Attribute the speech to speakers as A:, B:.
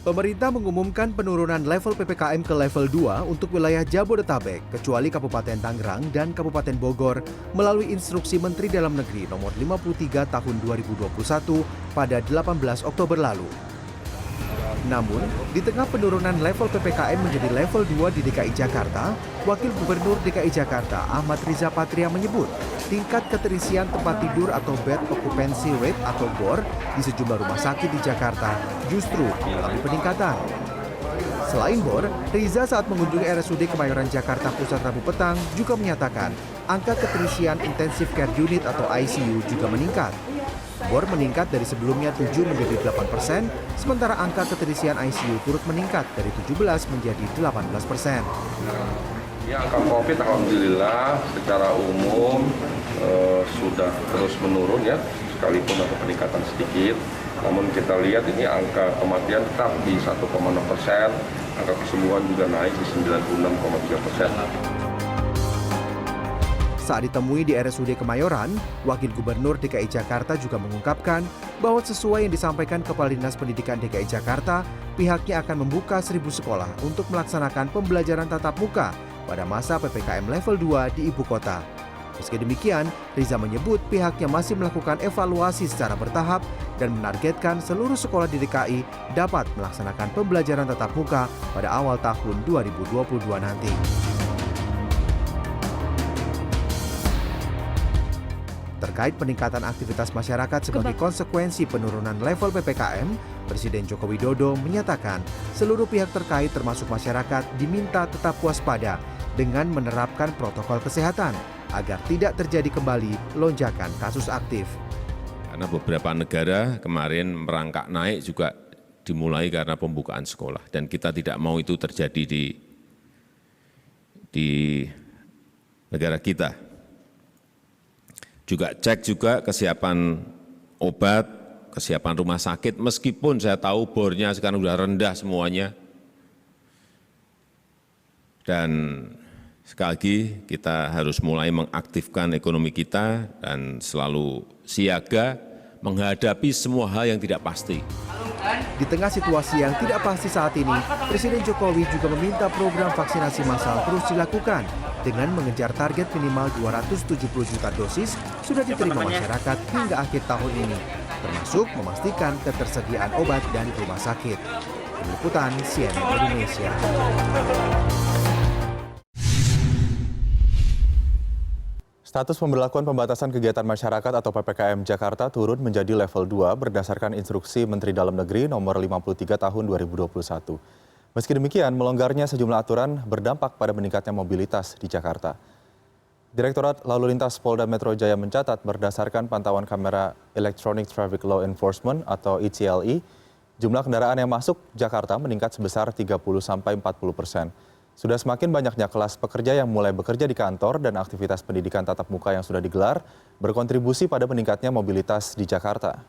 A: Pemerintah mengumumkan penurunan level PPKM ke level 2 untuk wilayah Jabodetabek, kecuali Kabupaten Tangerang dan Kabupaten Bogor, melalui instruksi Menteri Dalam Negeri nomor 53 tahun 2021 pada 18 Oktober lalu. Namun, di tengah penurunan level PPKM menjadi level 2 di DKI Jakarta, Wakil Gubernur DKI Jakarta Ahmad Riza Patria menyebut tingkat keterisian tempat tidur atau bed occupancy rate atau BOR di sejumlah rumah sakit di Jakarta justru mengalami peningkatan. Selain BOR, Riza saat mengunjungi RSUD Kemayoran Jakarta Pusat Rabu petang juga menyatakan angka keterisian intensive care unit atau ICU juga meningkat. BOR meningkat dari sebelumnya 7 menjadi 8%, sementara angka keterisian ICU turut meningkat dari 17 menjadi 18%.
B: Ya, angka COVID alhamdulillah secara umum sudah terus menurun ya, sekalipun ada peningkatan sedikit. Namun kita lihat ini angka kematian tetap di 1,6%, angka kesembuhan juga naik di 96,3%.
A: Saat ditemui di RSUD Kemayoran, Wakil Gubernur DKI Jakarta juga mengungkapkan bahwa sesuai yang disampaikan Kepala Dinas Pendidikan DKI Jakarta, pihaknya akan membuka 1.000 sekolah untuk melaksanakan pembelajaran tatap muka pada masa PPKM level 2 di ibu kota. Meski demikian, Riza menyebut pihaknya masih melakukan evaluasi secara bertahap dan menargetkan seluruh sekolah di DKI dapat melaksanakan pembelajaran tatap muka pada awal tahun 2022 nanti. Terkait peningkatan aktivitas masyarakat sebagai konsekuensi penurunan level PPKM, Presiden Joko Widodo menyatakan seluruh pihak terkait termasuk masyarakat diminta tetap waspada dengan menerapkan protokol kesehatan agar tidak terjadi kembali lonjakan kasus aktif.
C: Karena beberapa negara kemarin merangkak naik juga dimulai karena pembukaan sekolah dan kita tidak mau itu terjadi di negara kita. Juga cek juga kesiapan obat, kesiapan rumah sakit, meskipun saya tahu bornya sekarang sudah rendah semuanya. Dan sekali lagi kita harus mulai mengaktifkan ekonomi kita dan selalu siaga menghadapi semua hal yang tidak pasti.
A: Di tengah situasi yang tidak pasti saat ini, Presiden Jokowi juga meminta program vaksinasi massal terus dilakukan dengan mengejar target minimal 270 juta dosis sudah diterima masyarakat hingga akhir tahun ini, termasuk memastikan ketersediaan obat dari rumah sakit. Tim Liputan CNN Indonesia.
D: Status pemberlakuan pembatasan kegiatan masyarakat atau PPKM Jakarta turun menjadi level 2 berdasarkan instruksi Menteri Dalam Negeri nomor 53 tahun 2021. Meski demikian, melonggarnya sejumlah aturan berdampak pada meningkatnya mobilitas di Jakarta. Direktorat Lalu Lintas Polda Metro Jaya mencatat berdasarkan pantauan kamera Electronic Traffic Law Enforcement atau ETLE, jumlah kendaraan yang masuk Jakarta meningkat sebesar 30–40%. Sudah semakin banyaknya kelas pekerja yang mulai bekerja di kantor dan aktivitas pendidikan tatap muka yang sudah digelar berkontribusi pada meningkatnya mobilitas di Jakarta.